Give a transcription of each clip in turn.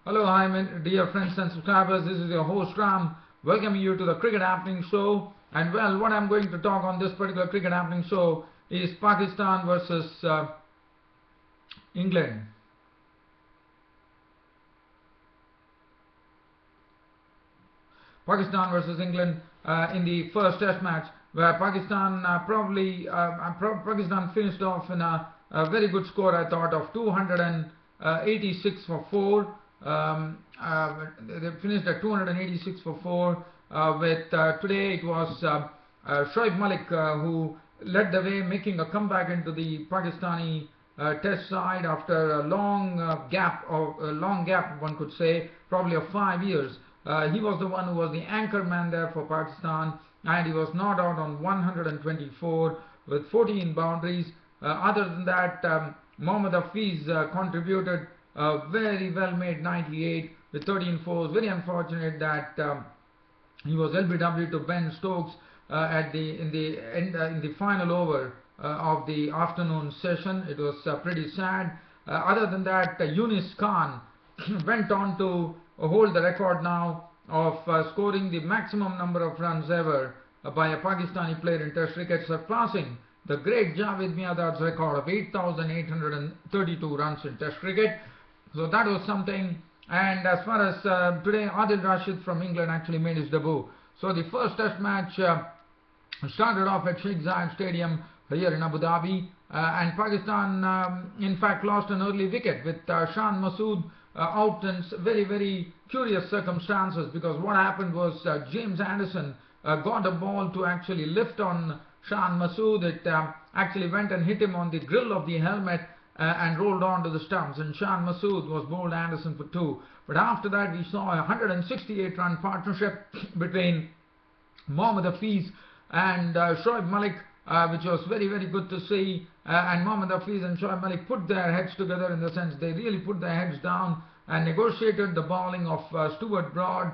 Hello, hi, dear friends and subscribers. This is your host Ram, welcoming you to the Cricket Happening Show. And well, what I'm going to talk on this particular Cricket Happening Show is Pakistan versus England. Pakistan versus England in the first Test match, where Pakistan Pakistan finished off in a very good score, I thought, of 286 for 4. They finished at 286 for 4. With today it was Shoaib Malik who led the way, making a comeback into the Pakistani Test side after a long gap, one could say, probably of 5 years. He was the one who was the anchor man there for Pakistan, and he was not out on 124 with 14 boundaries. Other than that, Mohammad Hafiz contributed a very well made 98 with 13 fours. Very unfortunate that he was LBW to Ben Stokes in the final over of the afternoon session. It was pretty sad. Other than that, Yunus Khan went on to hold the record now of scoring the maximum number of runs ever by a Pakistani player in Test cricket, surpassing the great Javed Miandad's record of 8,832 runs in Test cricket. So that was something. And as far as today, Adil Rashid from England actually made his debut. So the first Test match started off at Sheikh Zayed Stadium here in Abu Dhabi, and Pakistan in fact lost an early wicket with Shan Masood out in very curious circumstances, because what happened was James Anderson got a ball to actually lift on Shan Masood. It actually went and hit him on the grill of the helmet and rolled on to the stumps, and Shan Masood was bowled Anderson for 2. But after that we saw a 168 run partnership between Mohammad Hafiz and Shoaib Malik, which was very good to see. And Mohammad Hafiz and Shoaib Malik put their heads together, in the sense they really put their heads down and negotiated the bowling of Stuart Broad,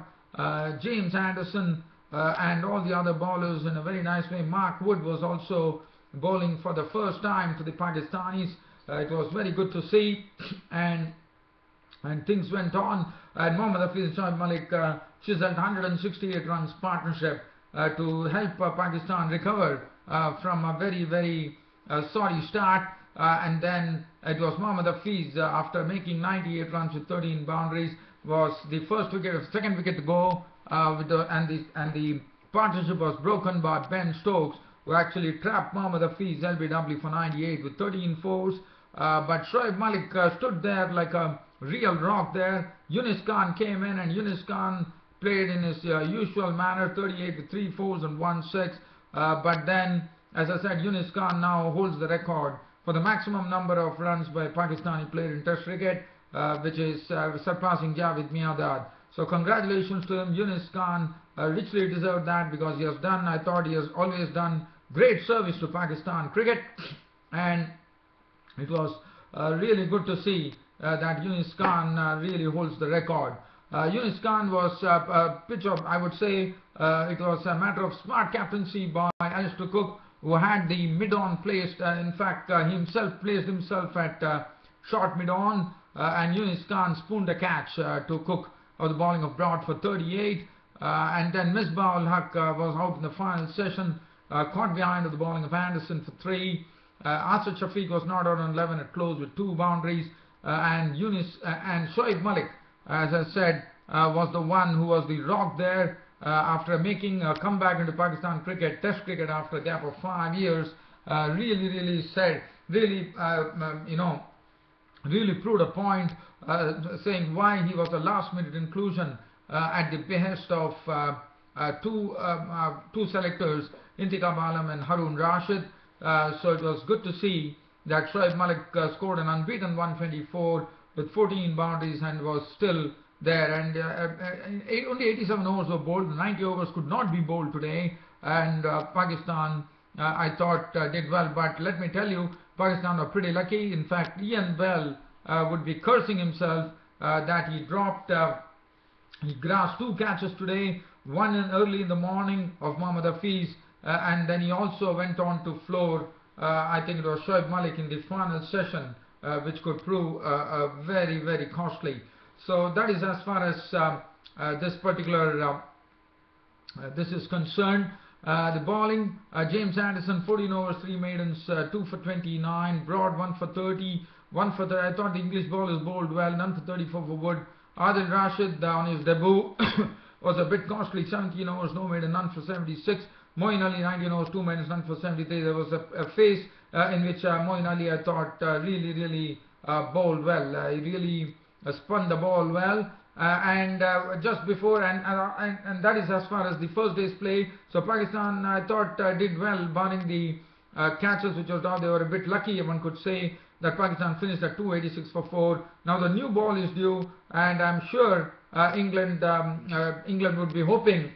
James Anderson, and all the other bowlers in a very nice way. Mark Wood was also bowling for the first time to the Pakistanis. It was very good to see, and things went on, and Mohammad Hafiz and Shoaib Malik chiseled 168 runs partnership to help Pakistan recover from a very sorry start. And then it was Mohammad Hafiz, after making 98 runs with 13 boundaries, was the second wicket to go, and the partnership was broken by Ben Stokes, who actually trapped Mohammad Hafiz LBW for 98 with 13 fours. But Shoaib Malik stood there like a real rock there. Yunus Khan came in, and Yunus Khan played in his usual manner, 38 with 3 fours and 1 6. But then, as I said, Yunus Khan now holds the record for the maximum number of runs by a Pakistani player in Test cricket, which is surpassing Javed Miandad. So congratulations to him. Yunus Khan richly deserved that, because I thought he has always done great service to Pakistan cricket, and it was really good to see that Yunus Khan really holds the record. Yunus Khan was a pitch of, I would say, it was a matter of smart captaincy by Alistair Cook, who had the mid-on placed. In fact, himself placed himself at short mid-on, and Yunus Khan spooned a catch to Cook of the bowling of Broad for 38. And then Misbah ul Haq was out in the final session, caught behind of the bowling of Anderson for 3. Asad Shafiq was not out on 11 at close with 2 boundaries, and Shoaib Malik, as I said, was the one who was the rock there after making a comeback into Pakistan cricket, Test cricket, after a gap of 5 years. Really proved a point, saying why he was a last-minute inclusion at the behest of two selectors, Intikhab Alam and Harun Rashid. So it was good to see that Shoaib Malik scored an unbeaten 124 with 14 boundaries and was still there. And only 87 overs were bowled. 90 overs could not be bowled today, and Pakistan, I thought, did well. But let me tell you, Pakistan were pretty lucky. In fact, Ian Bell would be cursing himself that he grasped 2 catches today, one early in the morning of Mohammad Hafiz, and then he also went on to floor, I think it was Shoaib Malik in the final session, which could prove very costly. So that is as far as this particular this is concerned. The bowling, James Anderson, 14 overs, 3 maidens, 2 for 29, Broad 1 for 30, 1 for 30. I thought the English bowlers bowled well, none for 34 for Wood. Adil Rashid on his debut was a bit costly, 17 overs, no maiden, none for 76. Moeen Ali, 19 overs, 2 maidens, none for 73. There was a phase in which Moeen Ali, I thought, really bowled well. He really spun the ball well. Just before and that is as far as the first day's play. So Pakistan, I thought, did well, barring the catches which was down. They were a bit lucky, one could say, that Pakistan finished at 286 for 4. Now the new ball is due, and I'm sure England would be hoping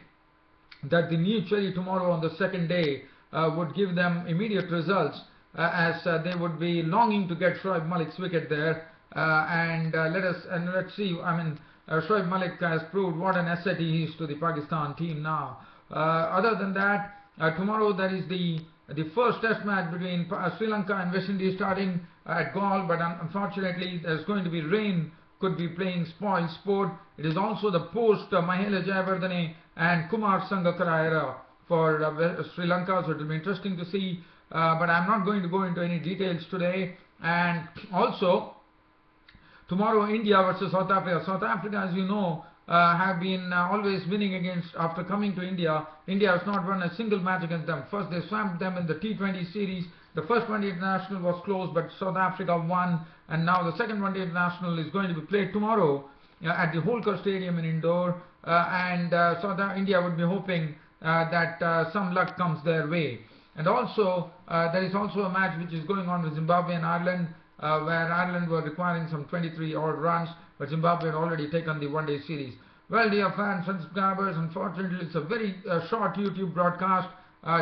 that the new cherry tomorrow on the second day would give them immediate results, as they would be longing to get Shoaib Malik's wicket there. Let's see. I mean, Shoaib Malik has proved what an asset he is to the Pakistan team now. Other than that, tomorrow there is the first test match between Sri Lanka and West Indies starting at Galle, but unfortunately there's going to be rain, could be playing spoil sport. It is also the post Mahela Jayawardene and Kumar Sangakkara era for Sri Lanka, so it will be interesting to see, but I'm not going to go into any details today. And also, tomorrow, India versus South Africa. South Africa, as you know, have been always winning against, after coming to India. India has not won a single match against them. First, they swamped them in the T20 series. The first one-day international was close, but South Africa won. And now the second one-day international is going to be played tomorrow at the Holkar Stadium in Indore. India would be hoping that some luck comes their way. And also, there is also a match which is going on with Zimbabwe and Ireland, where Ireland were requiring some 23 odd runs, but Zimbabwe had already taken the one-day series. Well, dear fans and subscribers, unfortunately it's a very short YouTube broadcast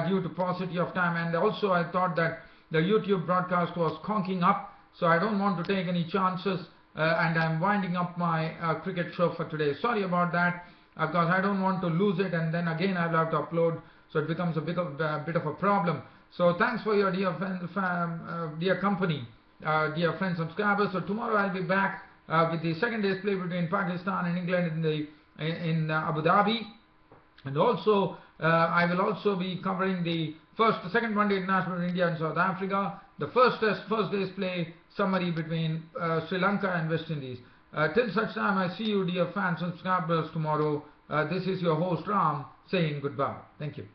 due to paucity of time, and also I thought that the YouTube broadcast was conking up, so I don't want to take any chances, and I'm winding up my cricket show for today. Sorry about that, because I don't want to lose it, and then again I'll have to upload, so it becomes a bit of a problem. So thanks for your dear company. Dear friends, subscribers. So tomorrow I'll be back with the second day's play between Pakistan and England in Abu Dhabi, and also I will also be covering the second one-day international between India and South Africa, the first day's play summary between Sri Lanka and West Indies. Till such time, I see you, dear fans and subscribers, tomorrow. This is your host Ram saying goodbye. Thank you.